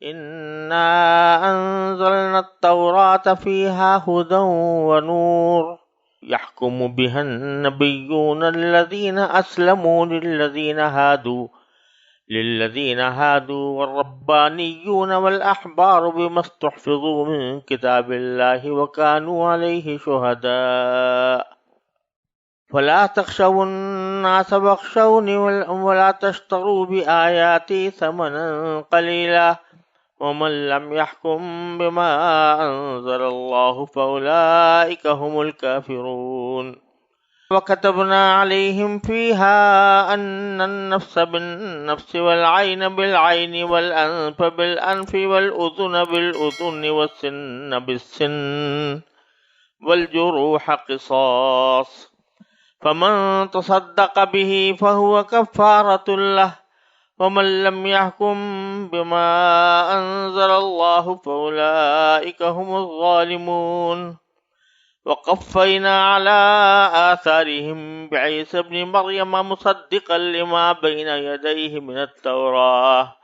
إنا أنزلنا التوراة فيها هدى ونور يحكم بها النبيون الذين أسلموا للذين هادوا والربانيون والأحبار بما استحفظوا من كتاب الله وكانوا عليه شهداء فلا تخشوا الناس واخشوني ولا تشتروا بآياتي ثمنا قليلا ومن لم يحكم بما أنزل الله فأولئك هم الكافرون وكتبنا عليهم فيها أن النفس بالنفس والعين بالعين والأنف بالأنف والأذن بالأذن والسن بالسن والجروح قصاص فمن تصدق به فهو كفارة له ومن لم يحكم بما أنزل الله فأولئك هم الظالمون وقفينا على آثارهم بعيسى ابن مريم مصدقا لما بين يديه من التوراة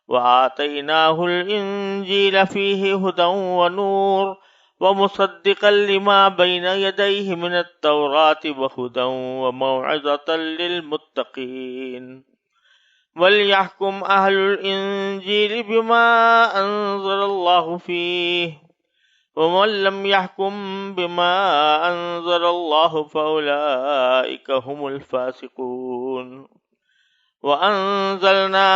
وآتيناه الإنجيل فيه هدى ونور ومصدقا لما بين يديه من التوراة وهدى وموعظة للمتقين وليحكم أهل الإنجيل بما أنزل الله فيه ومن لم يحكم بما أنزل الله فأولئك هم الفاسقون وأنزلنا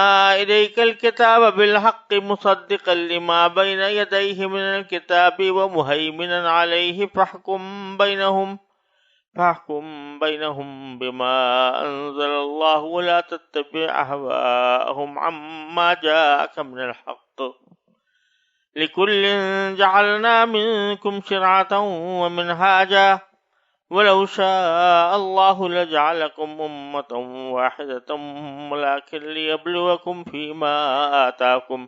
إليك الكتاب بالحق مصدقا لما بين يديه من الكتاب ومهيمنا عليه فاحكم بينهم بما أنزل الله ولا تتبع أهواءهم عما جاءك من الحق لكل جعلنا منكم شرعة ومنهاجا ولو شاء الله لجعلكم أمة واحدة ولكن ليبلوكم فيما آتاكم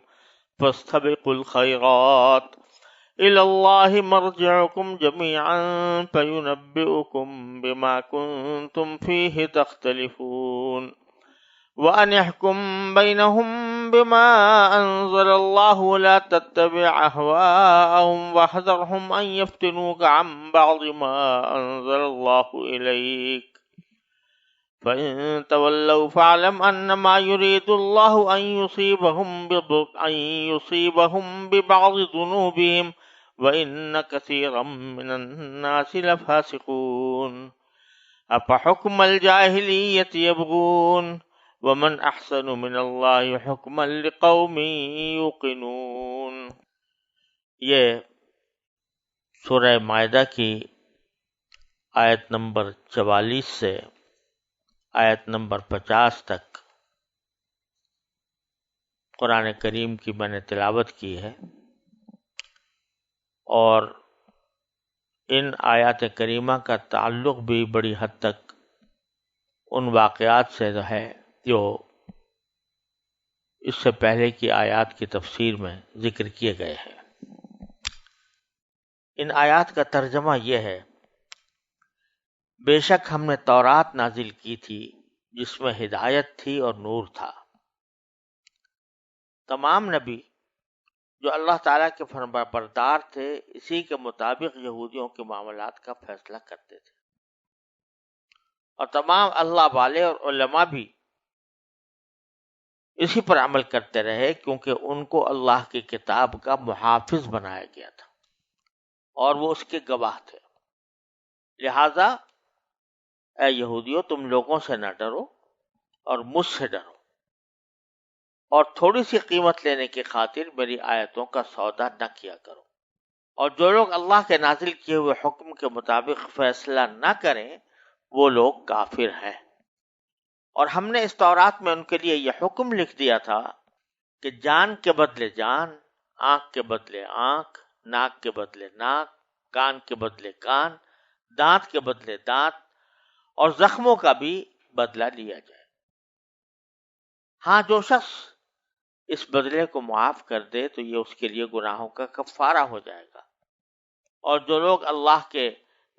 فاستبقوا الخيرات إلى الله مرجعكم جميعا فينبئكم بما كنتم فيه تختلفون وأن يحكم بينهم بما أنزل الله ولا تتبع أهواءهم واحذرهم أن يفتنوك عن بعض ما أنزل الله إليك فإن تولوا فاعلم أنما يريد الله أن يصيبهم ببعض ذنوبهم وإن كثيرا من الناس لفاسقون أفحكم الجاهلية يبغون ومن أحسن من الله حكما لقوم يوقنون. یہ سورہ مائدہ کی آیت نمبر 44 سے آیت نمبر 50 تک قرآن کریم کی میں نے تلاوت کی ہے، اور ان آیات کریمہ کا تعلق بھی بڑی حد تک ان واقعات سے ہے جو اس سے پہلے کی آیات کی تفسیر میں ذکر کیے گئے ہیں۔ ان آیات کا ترجمہ یہ ہے: بے شک ہم نے تورات نازل کی تھی جس میں ہدایت تھی اور نور تھا۔ تمام نبی جو اللہ تعالیٰ کے فرمانبردار تھے اسی کے مطابق یہودیوں کے معاملات کا فیصلہ کرتے تھے، اور تمام اللہ والے اور علماء بھی اسی پر عمل کرتے رہے، کیونکہ ان کو اللہ کی کتاب کا محافظ بنایا گیا تھا اور وہ اس کے گواہ تھے۔ لہذا اے یہودیوں، تم لوگوں سے نہ ڈرو اور مجھ سے ڈرو، اور تھوڑی سی قیمت لینے کی خاطر میری آیتوں کا سودا نہ کیا کرو، اور جو لوگ اللہ کے نازل کیے ہوئے حکم کے مطابق فیصلہ نہ کریں وہ لوگ کافر ہیں۔ اور ہم نے اس تورات میں ان کے لیے یہ حکم لکھ دیا تھا کہ جان کے بدلے جان، آنکھ کے بدلے آنکھ، ناک کے بدلے ناک، کان کے بدلے کان، دانت کے بدلے دانت، اور زخموں کا بھی بدلہ لیا جائے۔ ہاں، جو شخص اس بدلے کو معاف کر دے تو یہ اس کے لیے گناہوں کا کفارہ ہو جائے گا، اور جو لوگ اللہ کے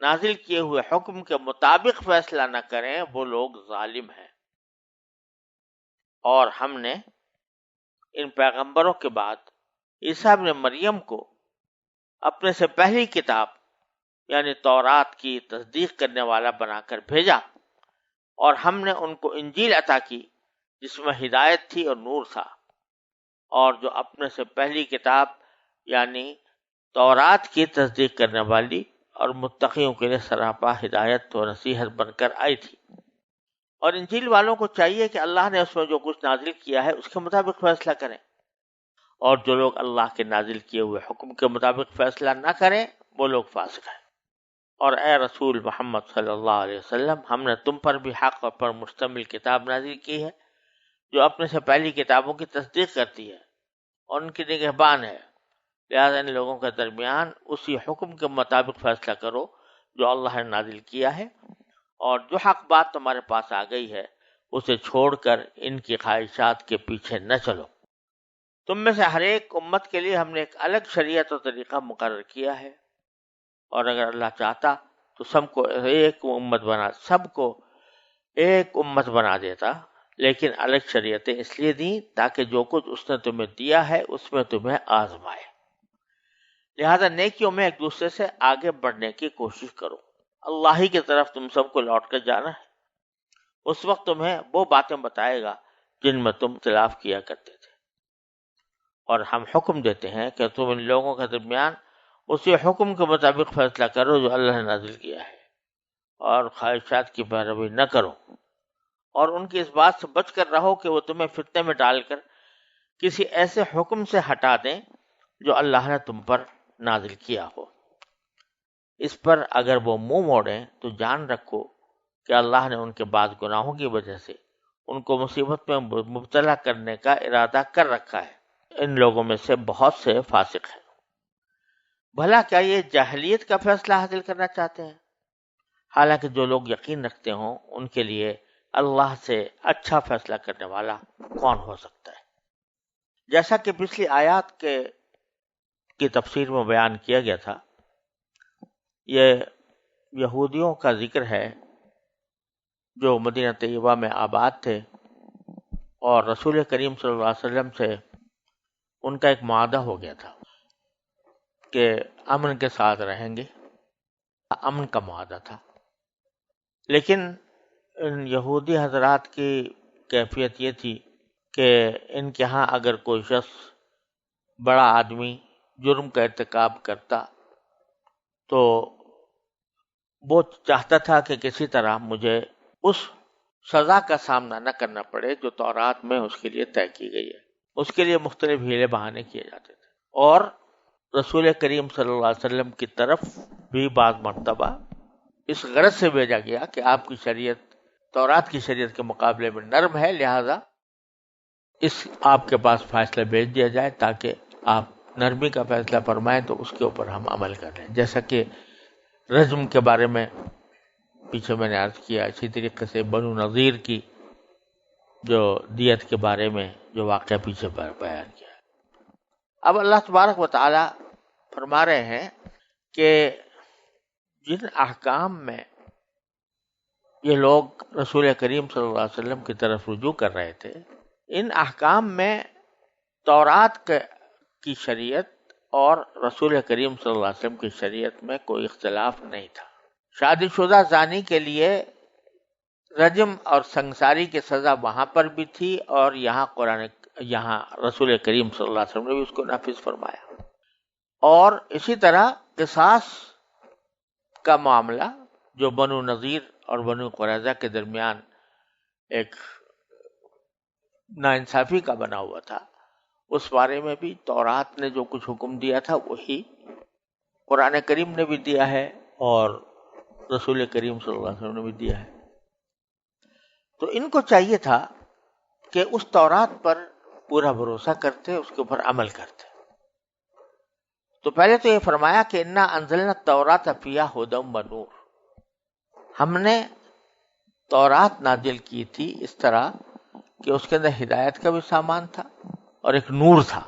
نازل کیے ہوئے حکم کے مطابق فیصلہ نہ کریں وہ لوگ ظالم ہیں۔ اور ہم نے ان پیغمبروں کے بعد عیسیٰ ابن مریم کو اپنے سے پہلی کتاب یعنی تورات کی تصدیق کرنے والا بنا کر بھیجا، اور ہم نے ان کو انجیل عطا کی جس میں ہدایت تھی اور نور تھا، اور جو اپنے سے پہلی کتاب یعنی تورات کی تصدیق کرنے والی اور متقیوں کے لیے سراپا ہدایت و نصیحت بن کر آئی تھی۔ اور انجیل والوں کو چاہیے کہ اللہ نے اس میں جو کچھ نازل کیا ہے اس کے مطابق فیصلہ کریں، اور جو لوگ اللہ کے نازل کیے ہوئے حکم کے مطابق فیصلہ نہ کریں وہ لوگ فاسق ہیں۔ اور اے رسول محمد صلی اللہ علیہ وسلم، ہم نے تم پر بھی حق پر مشتمل کتاب نازل کی ہے جو اپنے سے پہلی کتابوں کی تصدیق کرتی ہے اور ان کی نگہبان ہے، لہذا ان لوگوں کے درمیان اسی حکم کے مطابق فیصلہ کرو جو اللہ نے نازل کیا ہے، اور جو حق بات تمہارے پاس آ گئی ہے اسے چھوڑ کر ان کی خواہشات کے پیچھے نہ چلو۔ تم میں سے ہر ایک امت کے لیے ہم نے ایک الگ شریعت و طریقہ مقرر کیا ہے، اور اگر اللہ چاہتا تو سب کو ایک امت بنا دیتا، لیکن الگ شریعتیں اس لیے دیں تاکہ جو کچھ اس نے تمہیں دیا ہے اس میں تمہیں آزمائے، لہذا نیکیوں میں ایک دوسرے سے آگے بڑھنے کی کوشش کرو۔ اللہ ہی کی طرف تم سب کو لوٹ کر جانا ہے، اس وقت تمہیں وہ باتیں بتائے گا جن میں تم اختلاف کیا کرتے تھے، اور ہم حکم دیتے ہیں کہ تم ان لوگوں کے درمیان اسی حکم کے مطابق فیصلہ کرو جو اللہ نے نازل کیا ہے، اور خواہشات کی پیروی نہ کرو، اور ان کی اس بات سے بچ کر رہو کہ وہ تمہیں فتنے میں ڈال کر کسی ایسے حکم سے ہٹا دیں جو اللہ نے تم پر نازل کیا ہو۔ اس پر اگر وہ منہ موڑیں تو جان رکھو کہ اللہ نے ان کے بعد گناہوں کی وجہ سے ان کو مصیبت میں مبتلا کرنے کا ارادہ کر رکھا ہے۔ ان لوگوں میں سے بہت سے فاسق ہیں۔ بھلا کیا یہ جاہلیت کا فیصلہ حاصل کرنا چاہتے ہیں؟ حالانکہ جو لوگ یقین رکھتے ہوں ان کے لیے اللہ سے اچھا فیصلہ کرنے والا کون ہو سکتا ہے؟ جیسا کہ پچھلی آیات کی تفسیر میں بیان کیا گیا تھا، یہ یہودیوں کا ذکر ہے جو مدینہ طیبہ میں آباد تھے، اور رسول کریم صلی اللہ علیہ وسلم سے ان کا ایک معاہدہ ہو گیا تھا کہ امن کے ساتھ رہیں گے، امن کا معاہدہ تھا۔ لیکن ان یہودی حضرات کی کیفیت یہ تھی کہ ان کے ہاں اگر کوئی شخص بڑا آدمی جرم کا ارتکاب کرتا تو وہ چاہتا تھا کہ کسی طرح مجھے اس سزا کا سامنا نہ کرنا پڑے جو تورات میں اس کے لیے طے کی گئی ہے۔ اس کے لیے مختلف ہیلے بہانے کیے جاتے تھے، اور رسول کریم صلی اللہ علیہ وسلم کی طرف بھی بعض مرتبہ اس غرض سے بھیجا گیا کہ آپ کی شریعت تورات کی شریعت کے مقابلے میں نرم ہے، لہذا آپ کے پاس فیصلہ بھیج دیا جائے تاکہ آپ نرمی کا فیصلہ فرمائیں تو اس کے اوپر ہم عمل کر رہے ہیں، جیسا کہ رجم کے بارے میں پیچھے میں نے عرض کیا، اسی طریقے سے بنو نذیر کی جو دیت کے بارے میں جو واقعہ پیچھے بیان کیا۔ اب اللہ تبارک و تعالی فرما رہے ہیں کہ جن احکام میں یہ لوگ رسول کریم صلی اللہ علیہ وسلم کی طرف رجوع کر رہے تھے، ان احکام میں تورات کی شریعت اور رسول کریم صلی اللہ علیہ وسلم کی شریعت میں کوئی اختلاف نہیں تھا۔ شادی شدہ زانی کے لیے رجم اور سنگساری کی سزا وہاں پر بھی تھی، اور یہاں رسول کریم صلی اللہ علیہ وسلم نے بھی اس کو نافذ فرمایا، اور اسی طرح قصاص کا معاملہ جو بنو نذیر اور بنو قریظہ کے درمیان ایک ناانصافی کا بنا ہوا تھا، اس بارے میں بھی تورات نے جو کچھ حکم دیا تھا وہی قرآن کریم نے بھی دیا ہے اور رسول کریم صلی اللہ علیہ وسلم نے بھی دیا ہے۔ تو ان کو چاہیے تھا کہ اس تورات پر پورا بھروسہ کرتے، اس کے اوپر عمل کرتے۔ تو پہلے تو یہ فرمایا کہ انا انزلنا التوراۃ فیہا ھدی ونور، ہم نے تورات نازل کی تھی اس طرح کہ اس کے اندر ہدایت کا بھی سامان تھا اور ایک نور تھا۔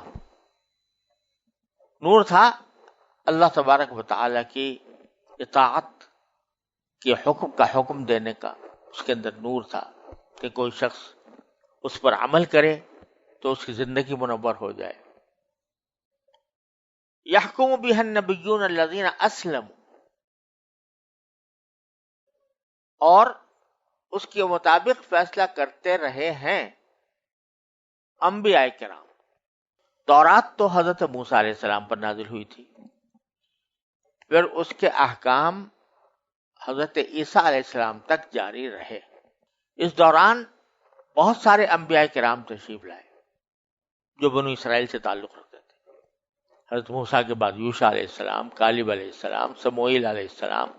نور تھا اللہ تبارک و تعالی کی اطاعت کے حکم کا حکم دینے کا، اس کے اندر نور تھا کہ کوئی شخص اس پر عمل کرے تو اس کی زندگی منور ہو جائے، یحکم بها النبیون الذین اسلموا، اور اس کے مطابق فیصلہ کرتے رہے ہیں انبیاء کرام۔ تورات تو حضرت موسیٰ علیہ السلام پر نازل ہوئی تھی، پھر اس کے احکام حضرت عیسیٰ علیہ السلام تک جاری رہے۔ اس دوران بہت سارے انبیاء کرام تشریف لائے جو بنو اسرائیل سے تعلق رکھتے تھے۔ حضرت موسیٰ کے بعد یوشع علیہ السلام، کالب علیہ السلام، سموئیل علیہ السلام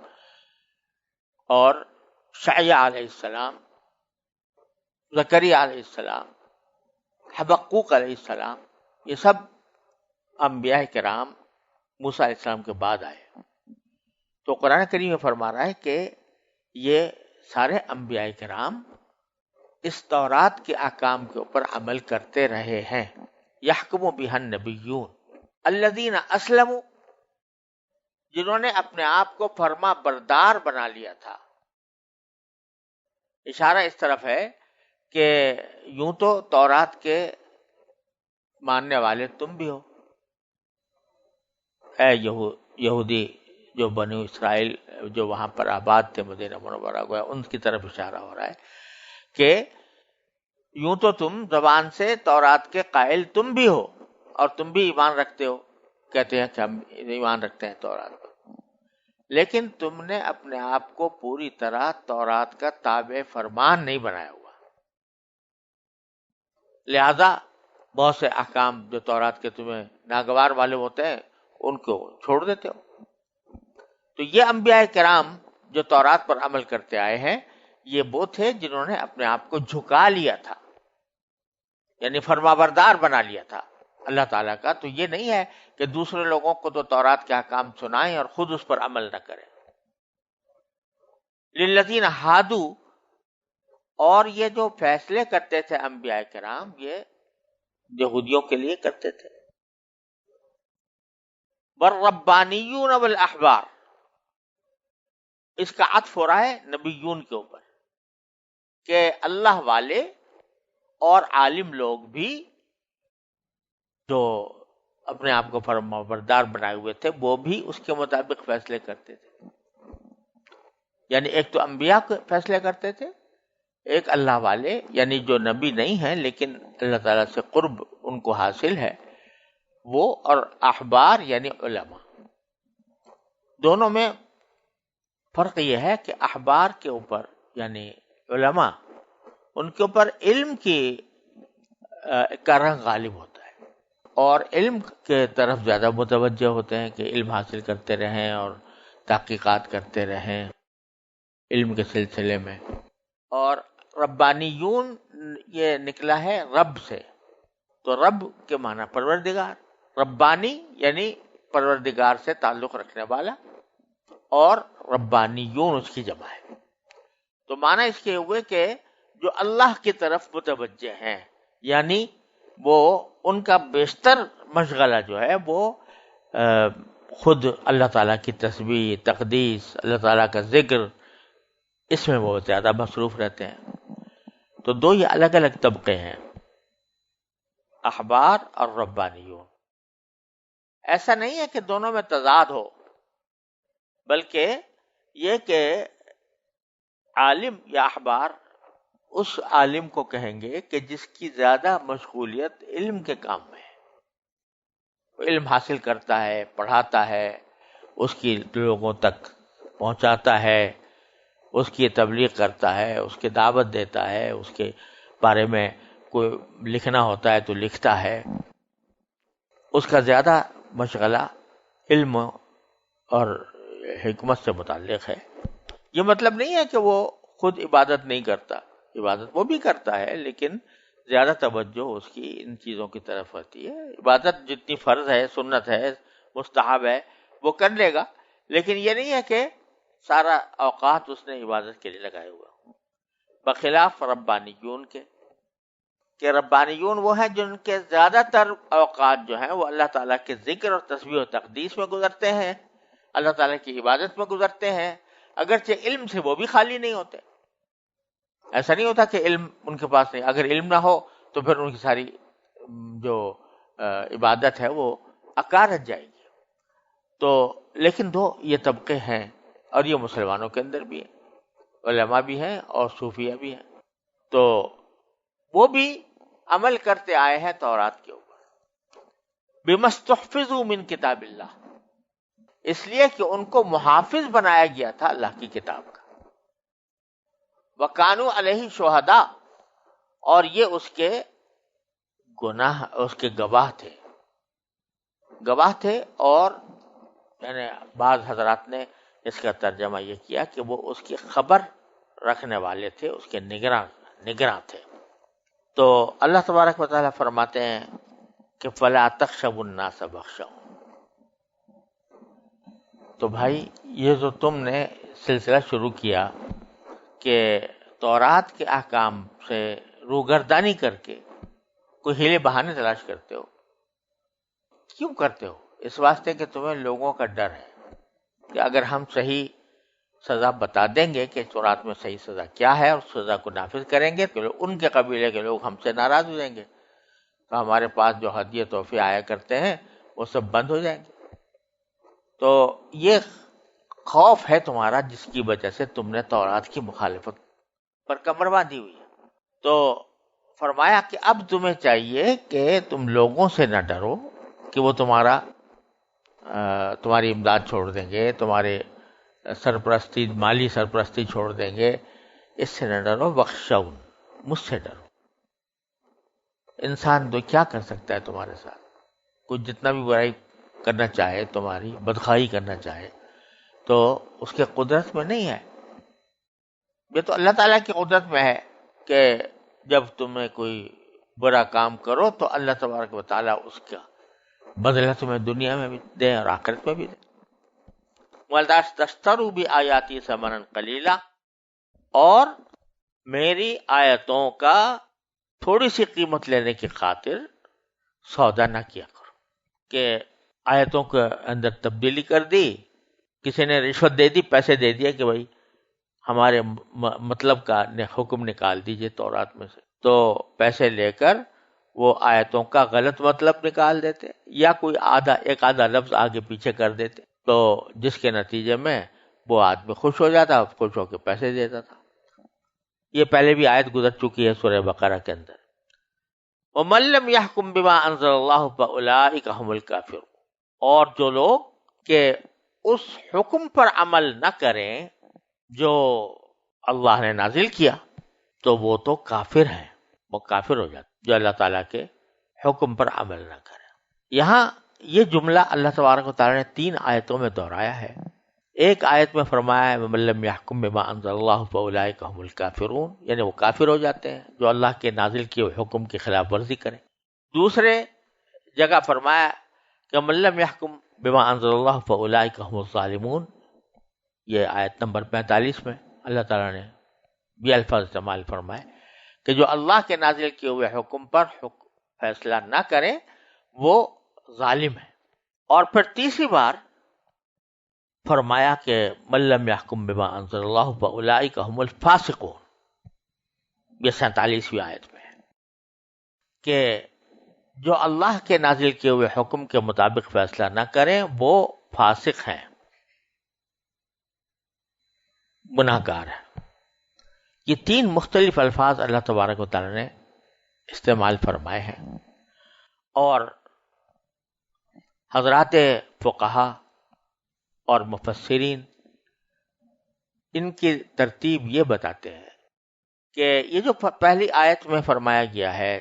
اور شعیع علیہ السلام، زکریا علیہ السلام، حبقوق علیہ السلام، یہ سب انبیاء کرام موسیٰ علیہ السلام کے بعد آئے۔ تو قرآن کریم میں فرما رہا ہے کہ یہ سارے انبیاء کرام اس تورات کے احکام کے اوپر عمل کرتے رہے ہیں۔ یحکم بها النبیون الذین اسلموا، جنہوں نے اپنے آپ کو فرما بردار بنا لیا تھا۔ اشارہ اس طرف ہے کہ یوں تو تورات کے ماننے والے تم بھی ہو، اے یہودی جو بنو اسرائیل جو وہاں پر آباد تھے مدینہ منورہ کو، ان کی طرف اشارہ ہو رہا ہے کہ یوں تو تم زبان سے تورات کے قائل تم بھی ہو اور تم بھی ایمان رکھتے ہو، کہتے ہیں کہ ہم ایمان رکھتے ہیں تورات پر، لیکن تم نے اپنے آپ کو پوری طرح تورات کا تابع فرمان نہیں بنایا ہوا، لہذا بہت سے احکام جو تورات کے تمہیں ناگوار والے ہوتے ہیں ان کو چھوڑ دیتے ہو۔ تو یہ انبیاء کرام جو تورات پر عمل کرتے آئے ہیں، یہ وہ تھے جنہوں نے اپنے آپ کو جھکا لیا تھا، یعنی فرمانبردار بنا لیا تھا اللہ تعالیٰ کا۔ تو یہ نہیں ہے کہ دوسرے لوگوں کو تو تورات کے احکام سنائیں اور خود اس پر عمل نہ کریں۔ للذین ہادو، اور یہ جو فیصلے کرتے تھے انبیاء کرام، یہ یہودیوں کے لیے کرتے تھے۔ والربانیون والاحبار، اس کا عطف ہو رہا ہے نبیون کے اوپر کہ اللہ والے اور عالم لوگ بھی جو اپنے آپ کو فرمانبردار بنائے ہوئے تھے وہ بھی اس کے مطابق فیصلے کرتے تھے۔ یعنی ایک تو انبیاء فیصلے کرتے تھے، ایک اللہ والے یعنی جو نبی نہیں ہیں لیکن اللہ تعالیٰ سے قرب ان کو حاصل ہے وہ، اور احبار یعنی علماء۔ دونوں میں فرق یہ ہے کہ احبار کے اوپر یعنی علماء، ان کے اوپر علم کی کا رنگ غالب ہوتا ہے اور علم کے طرف زیادہ متوجہ ہوتے ہیں کہ علم حاصل کرتے رہیں اور تحقیقات کرتے رہیں علم کے سلسلے میں۔ اور ربانیون یہ نکلا ہے رب سے، تو رب کے معنی پروردگار، ربانی یعنی پروردگار سے تعلق رکھنے والا، اور ربانیون اس کی جمع ہے۔ تو معنی اس کے ہوئے کہ جو اللہ کی طرف متوجہ ہیں، یعنی وہ ان کا بیشتر مشغلہ جو ہے وہ خود اللہ تعالیٰ کی تسبیح، تقدیس، اللہ تعالیٰ کا ذکر، اس میں وہ زیادہ مصروف رہتے ہیں۔ تو دو یہ الگ الگ طبقے ہیں، احبار اور ربانیون۔ ایسا نہیں ہے کہ دونوں میں تضاد ہو، بلکہ یہ کہ عالم یا احبار اس عالم کو کہیں گے کہ جس کی زیادہ مشغولیت علم کے کام میں ہے، وہ علم حاصل کرتا ہے، پڑھاتا ہے، اس کی لوگوں تک پہنچاتا ہے، اس کی تبلیغ کرتا ہے، اس کی دعوت دیتا ہے، اس کے بارے میں کوئی لکھنا ہوتا ہے تو لکھتا ہے، اس کا زیادہ مشغلہ علم اور حکمت سے متعلق ہے۔ یہ مطلب نہیں ہے کہ وہ خود عبادت نہیں کرتا، عبادت وہ بھی کرتا ہے، لیکن زیادہ توجہ اس کی ان چیزوں کی طرف ہوتی ہے۔ عبادت جتنی فرض ہے، سنت ہے، مستحب ہے، وہ کر لے گا، لیکن یہ نہیں ہے کہ سارا اوقات اس نے عبادت کے لیے لگائے ہوا۔ بخلاف ربانیون کے، کہ ربانیون وہ ہیں جن کے زیادہ تر اوقات جو ہیں وہ اللہ تعالیٰ کے ذکر اور تسبیح و تقدیس میں گزرتے ہیں، اللہ تعالیٰ کی عبادت میں گزرتے ہیں، اگرچہ علم سے وہ بھی خالی نہیں ہوتے۔ ایسا نہیں ہوتا کہ علم ان کے پاس نہیں، اگر علم نہ ہو تو پھر ان کی ساری جو عبادت ہے وہ عکار رہ جائے گی۔ تو لیکن دو یہ طبقے ہیں، اور یہ مسلمانوں کے اندر بھی ہیں، علماء بھی ہیں اور صوفیہ بھی ہیں، تو وہ بھی عمل کرتے آئے ہیں تورات کے اوپر، بِمَسْتُحْفِظُوا مِن کتاب اللہ، اس لیے کہ ان کو محافظ بنایا گیا تھا اللہ کی کتاب کا، وَكَانُوا عَلَيْهِ شُهَدَاءَ، اور یہ اس کے گناہ، اس کے گواہ تھے، اور یعنی بعض حضرات نے اس کا ترجمہ یہ کیا کہ وہ اس کی خبر رکھنے والے تھے، اس کے نگراں تھے۔ تو اللہ تبارک و تعالیٰ فرماتے ہیں کہ فَلَا تَخْشَوُا النَّاسَ وَاخْشَوْنِ، تو بھائی یہ جو تم نے سلسلہ شروع کیا کہ تورات کے احکام سے روگردانی کر کے کوئی ہیلے بہانے تلاش کرتے ہو، کیوں کرتے ہو؟ اس واسطے کہ تمہیں لوگوں کا ڈر ہے کہ اگر ہم صحیح سزا بتا دیں گے کہ تورات میں صحیح سزا کیا ہے اور سزا کو نافذ کریں گے تو ان کے قبیلے کے لوگ ہم سے ناراض ہو جائیں گے، تو ہمارے پاس جو ہدیے تحفے آیا کرتے ہیں وہ سب بند ہو جائیں گے۔ تو یہ خوف ہے تمہارا جس کی وجہ سے تم نے تورات کی مخالفت پر کمر باندھی ہوئی ہے۔ تو فرمایا کہ اب تمہیں چاہیے کہ تم لوگوں سے نہ ڈرو کہ وہ تمہاری امداد چھوڑ دیں گے، تمہارے سرپرستی، مالی سرپرستی چھوڑ دیں گے، اس سے نہ ڈرو، بخشون، مجھ سے ڈرو۔ انسان تو کیا کر سکتا ہے تمہارے ساتھ؟ کوئی جتنا بھی برائی کرنا چاہے، تمہاری بدخواہی کرنا چاہے، تو اس کے قدرت میں نہیں ہے۔ یہ تو اللہ تعالیٰ کی قدرت میں ہے کہ جب تمہیں کوئی برا کام کرو تو اللہ تبارک و تعالیٰ اس کا بدلہ تمہیں دنیا میں بھی دے اور آخرت میں بھی دے۔ وَلَا تَشْتَرُوا بِآيَاتِي ثَمَنًا قَلِيلًا، اور میری آیتوں کا تھوڑی سی قیمت لینے کی خاطر سودا نہ کیا کرو، کہ آیتوں کے اندر تبدیلی کر دی، کسی نے رشوت دے دی، پیسے دے دیا کہ بھائی ہمارے مطلب کا حکم نکال دیجئے تورات میں سے، تو پیسے لے کر وہ آیتوں کا غلط مطلب نکال دیتے، یا کوئی ایک آدھا لفظ آگے پیچھے کر دیتے، تو جس کے نتیجے میں وہ آدمی خوش ہو جاتا، خوش ہو کے پیسے دیتا تھا۔ یہ پہلے بھی آیت گزر چکی ہے سورہ بقرہ کے اندر۔ وَمَن لَّمْ يَحْكُم بِمَا أَنزَلَ اللَّهُ فَأُولَٰئِكَ هُمُ الْكَافِرُونَ، اور جو لوگ کہ اس حکم پر عمل نہ کریں جو اللہ نے نازل کیا، تو وہ تو کافر ہیں، وہ کافر ہو جاتے جو اللہ تعالیٰ کے حکم پر عمل نہ کریں۔ یہاں یہ جملہ اللہ تبارک و تعالیٰ نے 3 آیتوں میں دہرایا ہے۔ ایک آیت میں فرمایا ہے وَمَن لَّمْ يَحْكُم بِمَا أَنزَلَ اللَّهُ فَأُولَٰئِكَ هُمُ الْكَافِرُونَ، یعنی وہ کافر ہو جاتے ہیں جو اللہ کے نازل کیے ہوئے حکم کی خلاف ورزی کریں۔ دوسرے جگہ فرمایا کہ وَمَن لَّمْ يَحْكُم بِمَا أَنزَلَ اللَّهُ فَأُولَٰئِكَ هُمُ الظَّالِمُونَ، یہ آیت نمبر 45 میں اللہ تعالیٰ نے یہ الفاظ استعمال فرمائے کہ جو اللہ کے نازل کیے ہوئے حکم پر فیصلہ نہ کریں وہ ظالم ہے۔ اور پھر تیسری بار فرمایا کہ من لم يحكم بما انزل اللہ فاولئک هم الفاسقون، یہ 47ویں آیت میں ہے کہ جو اللہ کے نازل کیے ہوئے حکم کے مطابق فیصلہ نہ کریں وہ فاسق ہیں، گناہ گار ہیں۔ یہ 3 مختلف الفاظ اللہ تبارک و تعالی نے استعمال فرمائے ہیں، اور حضرات فقہا اور مفسرین ان کی ترتیب یہ بتاتے ہیں کہ یہ جو پہلی آیت میں فرمایا گیا ہے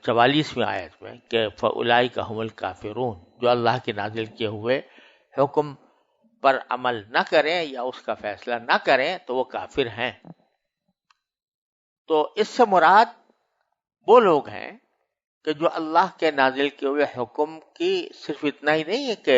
44ویں آیت میں کہ فَأُولَئِكَ هُمُ الْكَافِرُونَ، جو اللہ کے نازل کیے ہوئے حکم پر عمل نہ کریں یا اس کا فیصلہ نہ کریں تو وہ کافر ہیں۔ تو اس سے مراد وہ لوگ ہیں کہ جو اللہ کے نازل کیے ہوئے حکم کی صرف اتنا ہی نہیں ہے کہ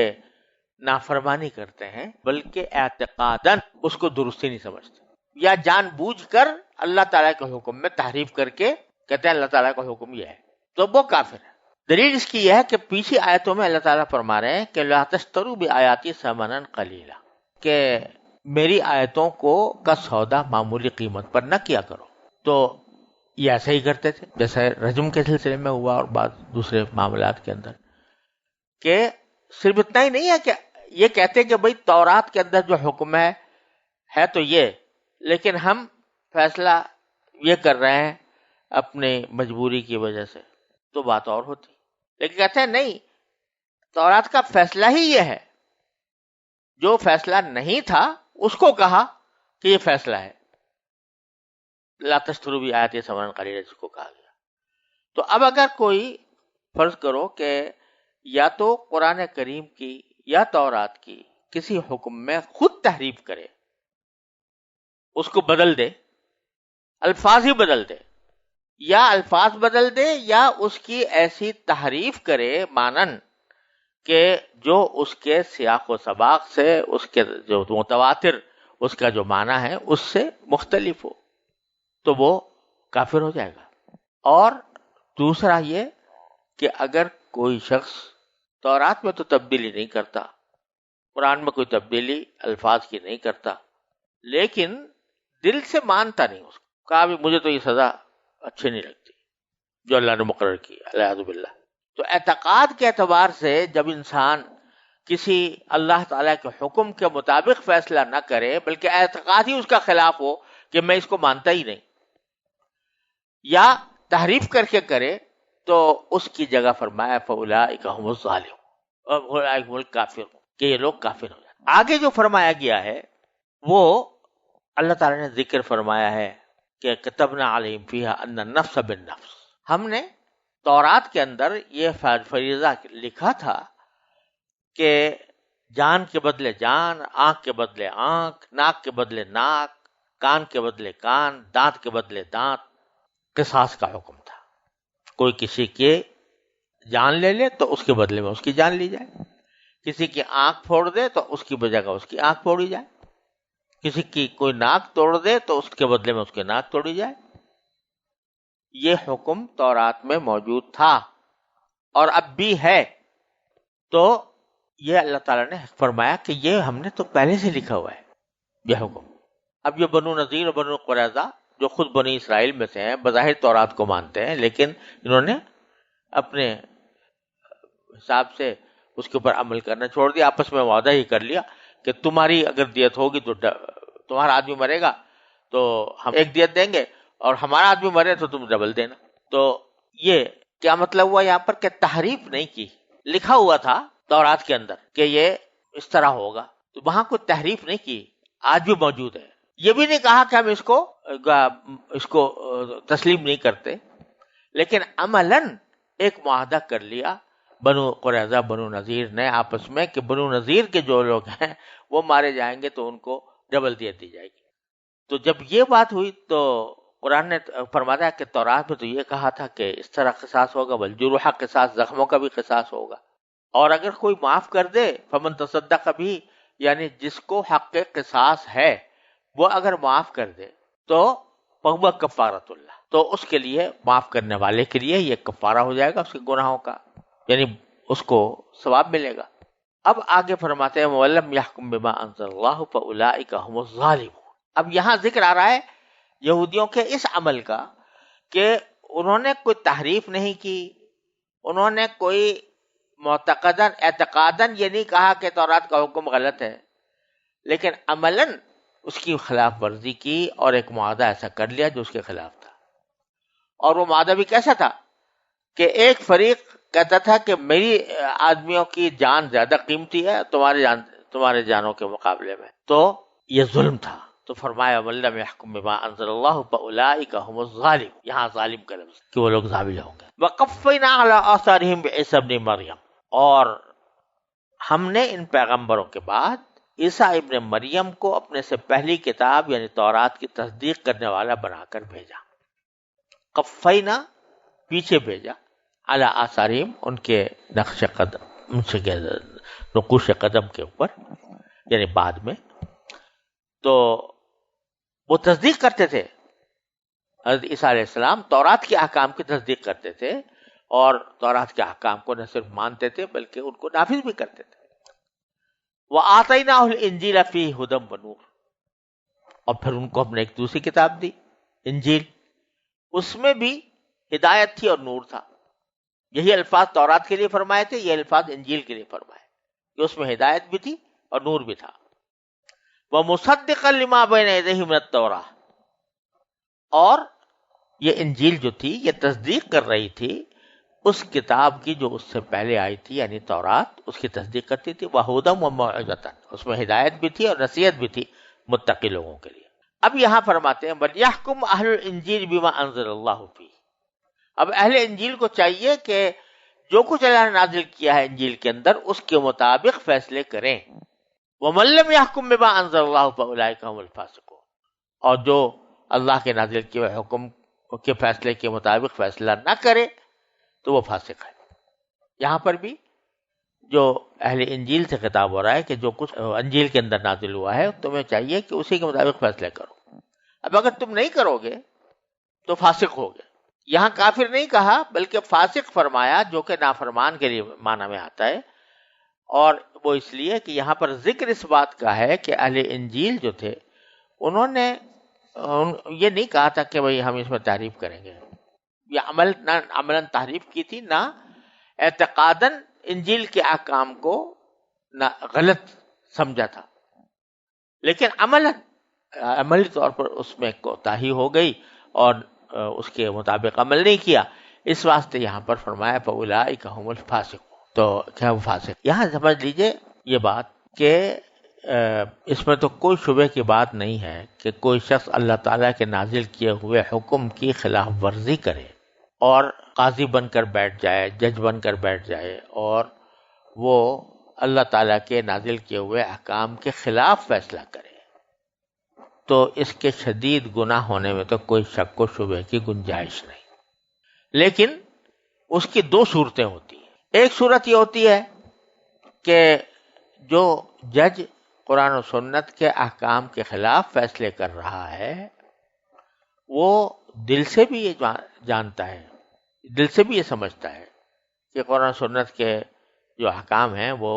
نافرمانی کرتے ہیں بلکہ اعتقاداً اس کو درستی نہیں سمجھتے، یا جان بوجھ کر اللہ تعالیٰ کے حکم میں تحریف کر کے کہتے ہیں اللہ تعالیٰ کا حکم یہ ہے، تو وہ کافر ہے۔ دلیل اس کی یہ ہے کہ پیچھے آیتوں میں اللہ تعالیٰ فرما رہے ہیں کہ لا تشتروا بآیاتی ثمنا قلیلا، کہ میری آیتوں کا سودا معمولی قیمت پر نہ کیا کرو۔ تو یہ ایسا ہی کرتے تھے جیسے رجم کے سلسلے میں ہوا اور بعض دوسرے معاملات کے اندر کہ صرف اتنا ہی نہیں ہے کہ یہ کہتے کہ بھئی تورات کے اندر جو حکم ہے تو یہ، لیکن ہم فیصلہ یہ کر رہے ہیں اپنے مجبوری کی وجہ سے، تو بات اور ہوتی. لیکن کہتے ہیں نہیں، تورات کا فیصلہ ہی یہ ہے، جو فیصلہ نہیں تھا اس کو کہا کہ یہ فیصلہ ہے. لا تشتروا بآیاتی ثمنا قلیلا جس کو کہا گیا. تو اب اگر کوئی فرض کرو کہ یا تو قرآن کریم کی یا تورات کی کسی حکم میں خود تحریف کرے، اس کو بدل دے، الفاظ ہی بدل دے، یا الفاظ بدل دے، یا اس کی ایسی تحریف کرے مانن کہ جو اس کے سیاق و سباق سے، اس کے جو متواتر اس کا جو معنی ہے اس سے مختلف ہو، تو وہ کافر ہو جائے گا. اور دوسرا یہ کہ اگر کوئی شخص تورات میں تو تبدیلی نہیں کرتا، قرآن میں کوئی تبدیلی الفاظ کی نہیں کرتا، لیکن دل سے مانتا نہیں، اس کو کہا بھی مجھے تو یہ سزا اچھی نہیں لگتی جو اللہ نے مقرر کی، العیاذ باللہ. تو اعتقاد کے اعتبار سے جب انسان کسی اللہ تعالیٰ کے حکم کے مطابق فیصلہ نہ کرے، بلکہ اعتقاد ہی اس کا خلاف ہو کہ میں اس کو مانتا ہی نہیں، یا تحریف کر کے کرے، تو اس کی جگہ فرمایا فَأُولَٰئِکَ هُمُ الظَّالِمُونَ، اور اولئک هم الکافرون، کہ یہ لوگ کافر ہو جائیں. آگے جو فرمایا گیا ہے وہ اللہ تعالیٰ نے ذکر فرمایا ہے کہ كتبنا علیہم فیہا ان النفس بالنفس. ہم نے تورات کے اندر یہ فریضہ لکھا تھا کہ جان کے بدلے جان، آنکھ کے بدلے آنکھ، ناک کے بدلے ناک، کان کے بدلے کان، دانت کے بدلے دانت. قصاص کا حکم تھا. کوئی کسی کے جان لے لے تو اس کے بدلے میں اس کی جان لی جائے، کسی کی آنکھ پھوڑ دے تو اس کی بجائے اس کی آنکھ پھوڑی جائے، کسی کی کوئی ناک توڑ دے تو اس کے بدلے میں اس کی ناک توڑی جائے. یہ حکم تورات میں موجود تھا اور اب بھی ہے. تو یہ اللہ تعالیٰ نے فرمایا کہ یہ ہم نے تو پہلے سے لکھا ہوا ہے یہ حکم. اب یہ بنو نذیر اور بنو قریظہ جو خود بنی اسرائیل میں سے ہیں، بظاہر تورات کو مانتے ہیں، لیکن انہوں نے اپنے حساب سے اس کے اوپر عمل کرنا چھوڑ دیا. آپس میں وعدہ ہی کر لیا کہ تمہاری اگر دیت ہوگی تو تمہارا آدمی مرے گا تو ہم ایک دیت دیں گے، اور ہمارا آدمی مرے تو تم ڈبل دینا. تو یہ کیا مطلب ہوا یہاں پر کہ تحریف نہیں کی، لکھا ہوا تھا تورات کے اندر کہ یہ اس طرح ہوگا، تو وہاں کوئی تحریف نہیں کی، آج بھی موجود ہے. یہ بھی نہیں کہا کہ ہم اس کو تسلیم نہیں کرتے، لیکن عملاً ایک معاہدہ کر لیا بنو قریظہ بنو نذیر نے آپس میں کہ بنو نذیر کے جو لوگ ہیں وہ مارے جائیں گے تو ان کو ڈبل دیت دی جائے گی. تو جب یہ بات ہوئی تو قرآن نے فرمایا کہ تورات میں تو یہ کہا تھا کہ اس طرح قصاص ہوگا، والجروح قصاص، زخموں کا بھی قصاص ہوگا. اور اگر کوئی معاف کر دے فمن تصدق بھی، یعنی جس کو حق قصاص ہے وہ اگر معاف کر دے تو فہو کفارۃ اللہ، تو اس کے لیے، معاف کرنے والے کے لیے یہ کفارہ ہو جائے گا اس کے گناہوں کا، یعنی اس کو ثواب ملے گا. اب آگے فرماتے ہیں وَلَمْ يَحْكُمْ بِمَا أَنزَلَ اللَّهُ فَأُولَٰئِكَ هُمُ الظَّالِمُونَ. اب یہاں ذکر آ رہا ہے یہودیوں کے اس عمل کا کہ انہوں نے کوئی تحریف نہیں کی، انہوں نے کوئی اعتقاداً یہ نہیں کہا کہ تورات کا حکم غلط ہے، لیکن عملاً اس کی خلاف ورزی کی اور ایک معاہدہ ایسا کر لیا جو اس کے خلاف تھا. اور وہ معاہدہ بھی کیسا تھا کہ ایک فریق کہتا تھا کہ میری آدمیوں کی جان زیادہ قیمتی ہے تمہارے جانوں کے مقابلے میں، تو یہ ظلم تھا. تو فرمایا وَلَمْ يَحْكُمْ بِمَا أَنزَلَ اللَّهُ فَأُولَٰئِكَ هُمُ الظَّالِمُونَ. یہاں ظالم کا لفظ کہ وہ لوگ ظالم ہوں گے. وَقَفَّيْنَا عَلَىٰ آثَارِهِمْ بِعِیسَىٰ ابْنِ مَرْیَم، اور ہم نے ان پیغمبروں کے بعد عیسیٰ ابن مریم کو اپنے سے پہلی کتاب یعنی تورات کی تصدیق کرنے والا بنا کر بھیجا. قفینا پیچھے بھیجا، علی آثارہم ان کے نقش قدم، ان سے نقوش قدم کے اوپر، یعنی بعد میں. تو وہ تصدیق کرتے تھے، حضرت عیسیٰ علیہ السلام تورات کے احکام کی تصدیق کرتے تھے، اور تورات کے احکام کو نہ صرف مانتے تھے بلکہ ان کو نافذ بھی کرتے تھے. وَآتَيْنَاهُ الْإِنْجِيلَ فِيهِ هُدًى وَنُورٌ، اور پھر ان کو ہم نے ایک دوسری کتاب دی، انجیل، اس میں بھی ہدایت تھی اور نور تھا. یہی الفاظ تورات کے لیے فرمائے تھے، یہ الفاظ انجیل کے لیے فرمائے. کہ اس میں ہدایت بھی تھی اور نور بھی تھا. وَمُصَدِّقًا لِمَا بَيْنَ يَدَيْهِ مِنَ التَّوْرَاةِ، اور یہ انجیل جو تھی یہ تصدیق کر رہی تھی اس کتاب کی جو اس سے پہلے آئی تھی، یعنی تورات، اس کی تصدیق کرتی تھی. وَهُدًى وَمَوْعِظَةً، اس میں ہدایت بھی تھی اور نصیحت بھی تھی متقی لوگوں کے لیے. اب یہاں فرماتے ہیں وَلْيَحْكُمْ أَهْلُ الْإِنجِيلِ بِمَا أَنزَلَ اللَّهُ فِيهِ. اب اہل انجیل کو چاہیے کہ جو کچھ اللہ نے نازل کیا ہے انجیل کے اندر اس کے مطابق فیصلے کریں. وَمَن لَّمْ يَحْكُم بِمَا أَنزَلَ اللَّهُ فَأُولَٰئِكَ هُمُ الْفَاسِقُونَ، اور جو اللہ کے نازل کیے ہوئے حکم کے فیصلے کے مطابق فیصلہ نہ کرے تو وہ فاسق ہے. یہاں پر بھی جو اہل انجیل سے خطاب ہو رہا ہے کہ جو کچھ انجیل کے اندر نازل ہوا ہے تمہیں چاہیے کہ اسی کے مطابق فیصلے کرو. اب اگر تم نہیں کرو گے تو فاسق ہوگے. یہاں کافر نہیں کہا بلکہ فاسق فرمایا، جو کہ نافرمان کے لیے معنی میں آتا ہے. اور وہ اس لیے کہ یہاں پر ذکر اس بات کا ہے کہ اہل انجیل جو تھے انہوں نے یہ نہیں کہا تھا کہ بھئی ہم اس میں تحریف کریں گے. یہ عملاً تحریف کی تھی، نہ اعتقاداً انجیل کے احکام کو نہ غلط سمجھا تھا، لیکن عملی طور پر اس میں کوتاہی ہو گئی اور اس کے مطابق عمل نہیں کیا. اس واسطے یہاں پر فرمایا فَأُولَٰئِكَ هُمُ الْفَاسِقُونَ. تو کیا وہ فاسق؟ یہاں سمجھ لیجئے یہ بات کہ اس میں تو کوئی شبہ کی بات نہیں ہے کہ کوئی شخص اللہ تعالیٰ کے نازل کیے ہوئے حکم کی خلاف ورزی کرے اور قاضی بن کر بیٹھ جائے، جج بن کر بیٹھ جائے اور وہ اللہ تعالیٰ کے نازل کیے ہوئے احکام کے خلاف فیصلہ کرے، تو اس کے شدید گناہ ہونے میں تو کوئی شک و شبہ کی گنجائش نہیں. لیکن اس کی دو صورتیں ہوتی ہیں. ایک صورت یہ ہوتی ہے کہ جو جج قرآن و سنت کے احکام کے خلاف فیصلے کر رہا ہے وہ دل سے بھی یہ جانتا ہے، دل سے بھی یہ سمجھتا ہے کہ قرآن و سنت کے جو احکام ہیں وہ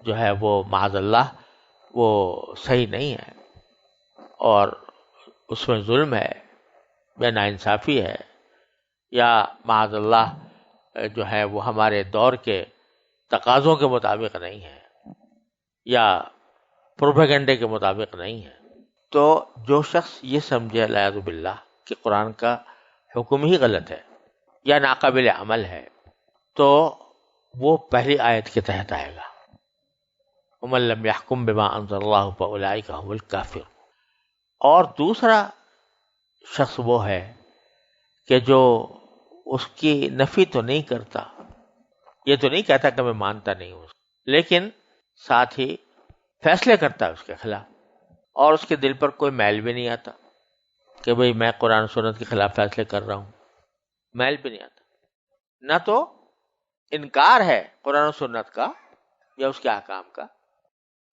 جو ہے وہ معاذ اللہ وہ صحیح نہیں ہے اور اس میں ظلم ہے، بے ناانصافی ہے، یا معاذ اللہ جو ہے وہ ہمارے دور کے تقاضوں کے مطابق نہیں ہے یا پروپیگنڈے کے مطابق نہیں ہے. تو جو شخص یہ سمجھے العیاذ باللہ کہ قرآن کا حکم ہی غلط ہے یا ناقابل عمل ہے تو وہ پہلی آیت کے تحت آئے گا وَمَن لَّمْ يَحْكُم بِمَا أَنزَلَ اللَّهُ فَأُولَٰئِكَ هُمُ الْكَافِرُونَ. اور دوسرا شخص وہ ہے کہ جو اس کی نفی تو نہیں کرتا، یہ تو نہیں کہتا کہ میں مانتا نہیں ہوں، لیکن ساتھ ہی فیصلے کرتا ہے اس کے خلاف اور اس کے دل پر کوئی میل بھی نہیں آتا کہ بھئی میں قرآن و سنت کے خلاف فیصلے کر رہا ہوں. میل بھی نہیں آتا، نہ تو انکار ہے قرآن و سنت کا یا اس کے احکام کا،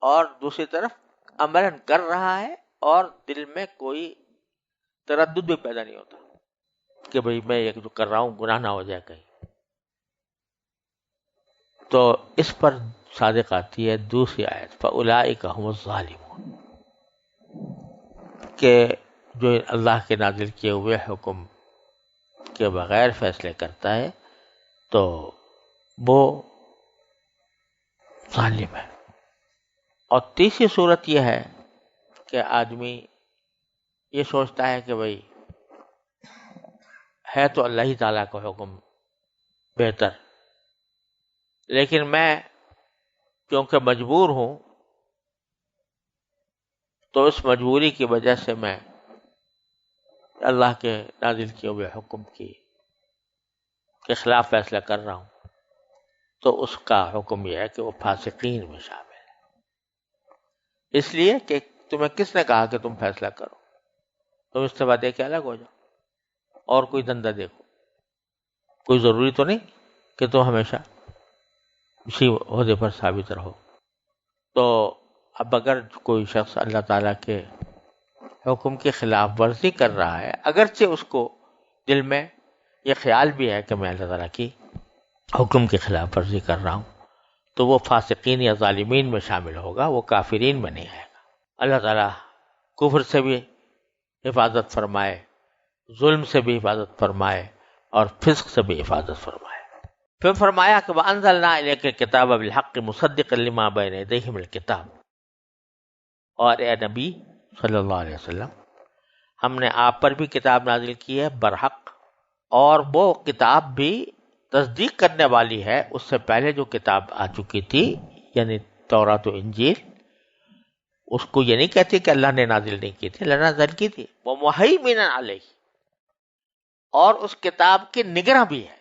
اور دوسری طرف عملاً کر رہا ہے اور دل میں کوئی تردد بھی پیدا نہیں ہوتا کہ بھئی میں یہ جو کر رہا ہوں گناہ نہ ہو جائے کہیں. تو اس پر صادق آتی ہے دوسری آیت فَأُولَٰئِكَ هُمُ الظَّالِمُونَ، کہ جو اللہ کے نازل کیے ہوئے حکم کے بغیر فیصلے کرتا ہے تو وہ ظالم ہے. اور تیسری صورت یہ ہے کہ آدمی یہ سوچتا ہے کہ بھئی ہے تو اللہ ہی تعالیٰ کا حکم بہتر، لیکن میں کیونکہ مجبور ہوں تو اس مجبوری کی وجہ سے میں اللہ کے نازل کیے ہوئے حکم کے خلاف فیصلہ کر رہا ہوں، تو اس کا حکم یہ ہے کہ وہ فاسقین میں شامل ہے. اس لیے کہ تمہیں کس نے کہا کہ تم فیصلہ کرو؟ تم استعفیٰ دے کے الگ ہو جاؤ اور کوئی دندہ دیکھو. کوئی ضروری تو نہیں کہ تم ہمیشہ اسی عہدے پر ثابت رہو. تو اب اگر کوئی شخص اللہ تعالیٰ کے حکم کی خلاف ورزی کر رہا ہے، اگرچہ اس کو دل میں یہ خیال بھی ہے کہ میں اللہ تعالیٰ کی حکم کی خلاف ورزی کر رہا ہوں، تو وہ فاسقین یا ظالمین میں شامل ہوگا، وہ کافرین میں نہیں آئے گا. اللہ تعالیٰ کفر سے بھی حفاظت فرمائے، ظلم سے بھی حفاظت فرمائے اور فسق سے بھی حفاظت فرمائے. پھر فرمایا کہ وَأَنزَلْنَا إِلَيْكَ الْكِتَابَ بِالْحَقِّ مُصَدِّقًا لِمَا بَيْنَ يَدَيْهِ مِنَ الْكِتَابِ، اور اے نبی صلی اللہ علیہ وسلم ہم نے آپ پر بھی کتاب نازل کی ہے برحق، اور وہ کتاب بھی تصدیق کرنے والی ہے اس سے پہلے جو کتاب آ چکی تھی، یعنی تورات و انجیل۔ اس کو یہ نہیں کہتی کہ اللہ نے نازل نہیں کی تھی، اللہ نے نازل کی تھی، وہ مہیمن علیہ، اور اس کتاب کی نگراں بھی ہے۔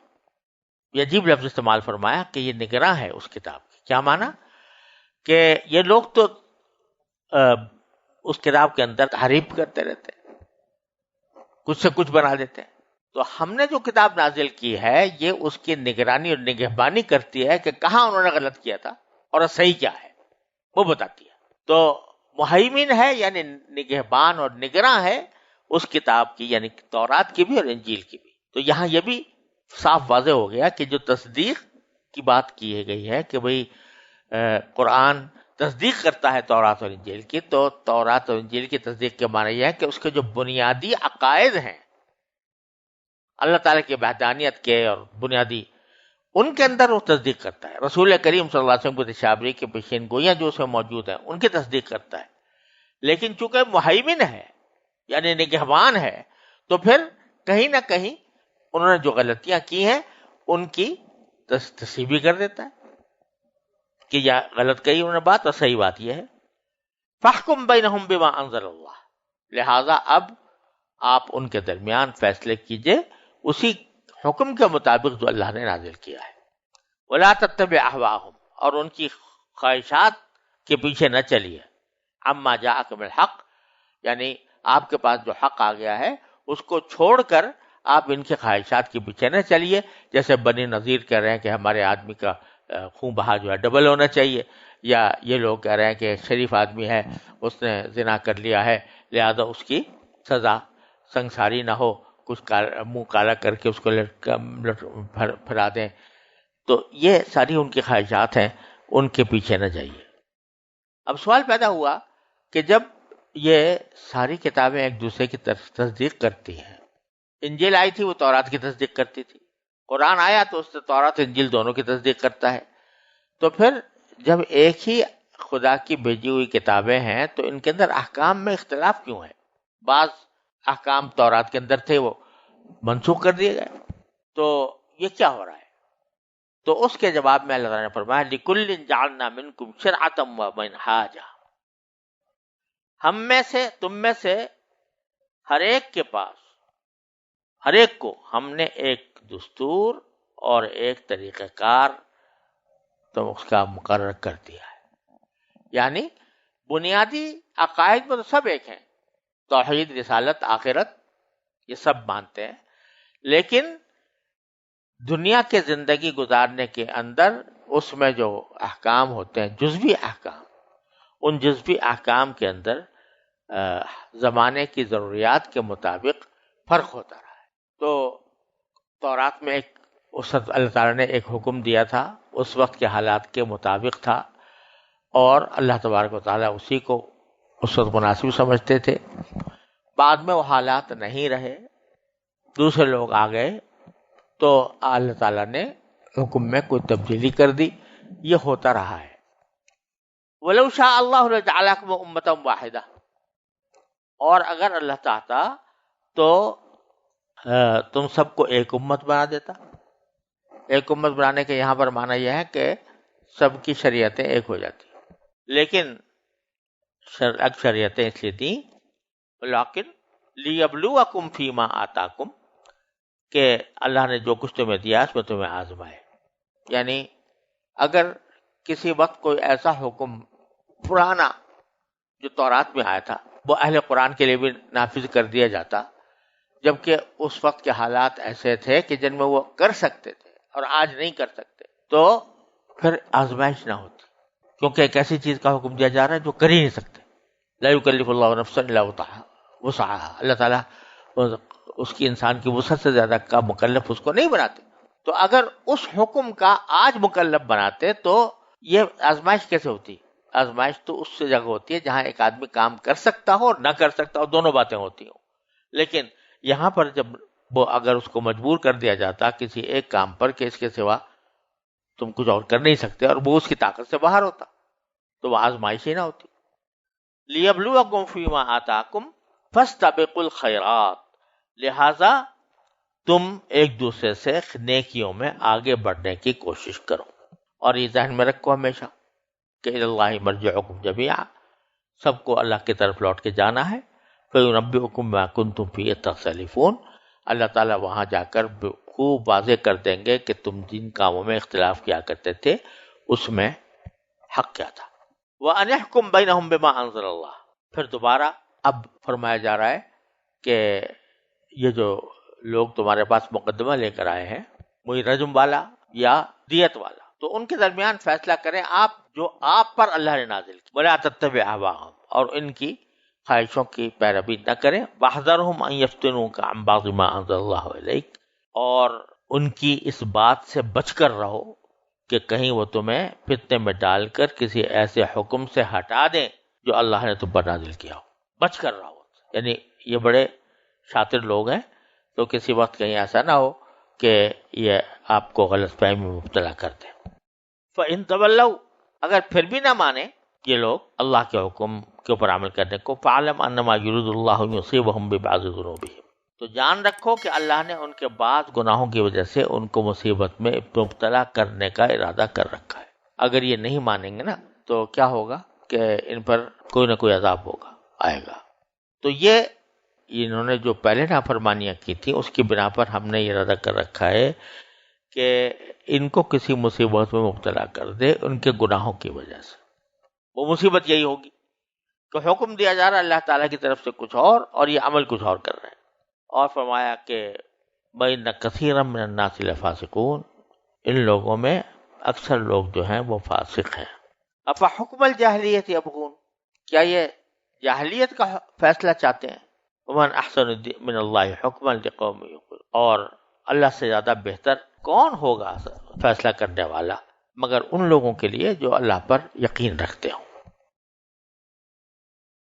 یہ عجیب لفظ استعمال فرمایا کہ یہ نگراں ہے اس کتاب کی۔ کیا معنی؟ کہ یہ لوگ تو اس کتاب کے اندر تحریف کرتے رہتے، کچھ سے کچھ بنا دیتے ہیں، تو ہم نے جو کتاب نازل کی ہے یہ اس کی نگرانی اور نگہبانی کرتی ہے کہ کہاں انہوں نے غلط کیا تھا اور صحیح کیا ہے، وہ بتاتی ہے۔ تو مہیمن ہے یعنی نگہبان اور نگراں ہے اس کتاب کی، یعنی تورات کی بھی اور انجیل کی بھی۔ تو یہاں یہ بھی صاف واضح ہو گیا کہ جو تصدیق کی بات کی گئی ہے کہ بھئی قرآن تصدیق کرتا ہے تورات اور انجیل کی، تو تورات اور انجیل کی تصدیق کے معنی یہ ہے کہ اس کے جو بنیادی عقائد ہیں اللہ تعالیٰ کی وحدانیت کے اور بنیادی، ان کے اندر وہ تصدیق کرتا ہے۔ رسول کریم صلی اللہ علیہ وسلم کی تشابری کی پیشین گوئیاں جو اس میں موجود ہیں ان کی تصدیق کرتا ہے، لیکن چونکہ مہیمن ہے یعنی نگہبان ہے، تو پھر کہیں نہ کہیں انہوں نے جو غلطیاں کی ہیں ان کی تصحیح بھی کر دیتا ہے کہ یا غلط کہی انہوں نے بات، اور صحیح بات یہ ہے۔ فاحکم بینہم بما انزل اللہ، لہذا اب آپ ان کے درمیان فیصلے کیجئے اسی حکم کے مطابق جو اللہ نے نازل کیا ہے۔ ولا تتبع اہواہم، اور ان کی خواہشات کے پیچھے نہ چلیے۔ عما جاءک من الحق، یعنی آپ کے پاس جو حق آ گیا ہے اس کو چھوڑ کر آپ ان کے خواہشات کے پیچھے نہ چلیے، جیسے بنی نذیر کہہ رہے ہیں کہ ہمارے آدمی کا خون بہا جو ہے ڈبل ہونا چاہیے، یا یہ لوگ کہہ رہے ہیں کہ شریف آدمی ہے اس نے زنا کر لیا ہے لہذا اس کی سزا سنگساری نہ ہو، کچھ منہ کالا کر کے اس کو پھرا دیں۔ تو یہ ساری ان کی خواہشات ہیں، ان کے پیچھے نہ جائیے۔ اب سوال پیدا ہوا کہ جب یہ ساری کتابیں ایک دوسرے کی تصدیق کرتی ہیں، انجیل آئی تھی وہ تورات کی تصدیق کرتی تھی، قرآن آیا تو اس سے تورات انجیل دونوں کی تصدیق کرتا ہے، تو پھر جب ایک ہی خدا کی بھیجی ہوئی کتابیں ہیں تو ان کے اندر احکام میں اختلاف کیوں ہے؟ بعض احکام تورات کے اندر تھے وہ منسوخ کر دیے گئے، تو یہ کیا ہو رہا ہے؟ تو اس کے جواب میں اللہ تعالیٰ نے فرمایا لِكُلٍّ جَعَلْنَا مِنْكُمْ شِرْعَةً وَمِنْهَاجًا، ہم میں سے تم میں سے ہر ایک کے پاس، ہر ایک کو ہم نے ایک دستور اور ایک طریقہ کار تو اس کا مقرر کر دیا ہے۔ یعنی بنیادی عقائد میں تو سب ایک ہیں، توحید، رسالت، آخرت، یہ سب مانتے ہیں، لیکن دنیا کے زندگی گزارنے کے اندر اس میں جو احکام ہوتے ہیں جزوی احکام، ان جزوی احکام کے اندر زمانے کی ضروریات کے مطابق فرق ہوتا رہا ہے۔ تو تورات میں ایک اس وقت اللہ تعالیٰ نے ایک حکم دیا تھا، اس وقت کے حالات کے مطابق تھا، اور اللہ تبارک و تعالیٰ اسی کو اس وقت مناسب سمجھتے تھے۔ بعد میں وہ حالات نہیں رہے، دوسرے لوگ آ گئے تو اللہ تعالیٰ نے حکم میں کوئی تبدیلی کر دی، یہ ہوتا رہا ہے۔ وَلَوْ شَاءَ اللَّهُ لَجَعَلَكُمْ أُمَّةً وَاحِدَةً، اور اگر اللہ چاہتا تو تم سب کو ایک امت بنا دیتا۔ ایک امت بنانے کے یہاں پر معنی یہ ہے کہ سب کی شریعتیں ایک ہو جاتی، لیکن شریعتیں اس لیے دیں لیکن لِيَبْلُوَكُمْ فِي مَا آتَاكُمْ، کہ اللہ نے جو کچھ تمہیں دیا اس میں تمہیں آزمائے۔ یعنی اگر کسی وقت کوئی ایسا حکم پرانا جو تورات میں آیا تھا وہ اہل قرآن کے لیے بھی نافذ کر دیا جاتا، جبکہ اس وقت کے حالات ایسے تھے کہ جن میں وہ کر سکتے تھے اور آج نہیں کر سکتے، تو پھر آزمائش نہ ہوتی، کیونکہ ایک ایسی چیز کا حکم دیا جا رہا ہے جو کر ہی نہیں سکتے۔ لا یکلف اللہ نفسا الا وسعها، اللہ تعالیٰ اس کی انسان کی وسعت سے زیادہ کا مکلف اس کو نہیں بناتے، تو اگر اس حکم کا آج مکلف بناتے تو یہ آزمائش کیسے ہوتی؟ آزمائش تو اس سے جگہ ہوتی ہے جہاں ایک آدمی کام کر سکتا ہو اور نہ کر سکتا ہو، دونوں باتیں ہوتی ہوں، لیکن یہاں پر جب وہ اگر اس کو مجبور کر دیا جاتا کسی ایک کام پر کہ اس کے سوا تم کچھ اور کر نہیں سکتے، اور وہ اس کی طاقت سے باہر ہوتا تو وہ آزمائش ہی نہ ہوتی۔ لیبلوکم فیما آتاکم فاستبقوا الخیرات، لہذا تم ایک دوسرے سے نیکیوں میں آگے بڑھنے کی کوشش کرو، اور یہ ذہن میں رکھو ہمیشہ کہ الی اللہ مرجعکم جمیعا، سب کو اللہ کی طرف لوٹ کے جانا ہے۔ فینبئکم بما کنتم فیہ تختلفون، اللہ تعالیٰ وہاں جا کر خوب واضح کر دیں گے کہ تم جن کاموں میں اختلاف کیا کرتے تھے اس میں حق کیا تھا۔ وَأَنِ احْكُم بَيْنَهُم بِمَا أَنزَلَ اللَّهُ، پھر دوبارہ اب فرمایا جا رہا ہے کہ یہ جو لوگ تمہارے پاس مقدمہ لے کر آئے ہیں، وہی رجم والا یا دیت والا، تو ان کے درمیان فیصلہ کریں آپ جو آپ پر اللہ نے نازل کی، وَلَا تَتَّبِعْ أَهْوَاءَهُمْ، اور ان کی خواہشوں کی پیروی نہ کریں، وَاحْذَرْهُمْ أَن يَفْتِنُوكَ عَن بَعْضِ مَا أَنزَلَ اللَّهُ إِلَيْكَ، اور ان کی اس بات سے بچ کر رہو کہ کہیں وہ تمہیں فتنے میں ڈال کر کسی ایسے حکم سے ہٹا دیں جو اللہ نے تم پر نازل کیا ہو، بچ کر رہو۔ یعنی یہ بڑے شاطر لوگ ہیں، تو کسی وقت کہیں ایسا نہ ہو کہ یہ آپ کو غلط فہمی میں مبتلا کر دیں۔ فَإِن تَوَلَّوْا، اگر پھر بھی نہ مانے یہ لوگ اللہ کے حکم کے اوپر عمل کرنے کو، فَعَلَمْ أَنَّمَا يُرِيدُ اللَّهُ أَن يُصِيبَهُم بِبَعْضِ ذُنُوبِهِمْ، تو جان رکھو کہ اللہ نے ان کے بعض گناہوں کی وجہ سے ان کو مصیبت میں مبتلا کرنے کا ارادہ کر رکھا ہے۔ اگر یہ نہیں مانیں گے نا تو کیا ہوگا کہ ان پر کوئی نہ کوئی عذاب ہوگا، آئے گا۔ تو یہ انہوں نے جو پہلے نافرمانیاں کی تھیں اس کی بنا پر ہم نے یہ ارادہ کر رکھا ہے کہ ان کو کسی مصیبت میں مبتلا کر دے ان کے گناہوں کی وجہ سے۔ وہ مصیبت یہی ہوگی کہ حکم دیا جا رہا ہے اللہ تعالیٰ کی طرف سے کچھ اور یہ عمل کچھ اور کر رہے ہیں۔ اور فرمایا کہ بَإِنَّ كَثِيرًا مِّنَ النَّاسِ لَفَاسِقُونَ، ان لوگوں میں اکثر لوگ جو ہیں وہ فاسق ہیں۔ أَفَحُكْمَ الْجَاهِلِيَّةِ يَبْغُونَ، کیا یہ جاہلیت کا فیصلہ چاہتے ہیں؟ وَمَنْ أَحْسَنُ مِنَ اللَّهِ حُكْمًا لِقَوْمٍ يُوقِنُونَ، اور اللہ سے زیادہ بہتر کون ہوگا فیصلہ کرنے والا مگر ان لوگوں کے لیے جو اللہ پر یقین رکھتے ہوں۔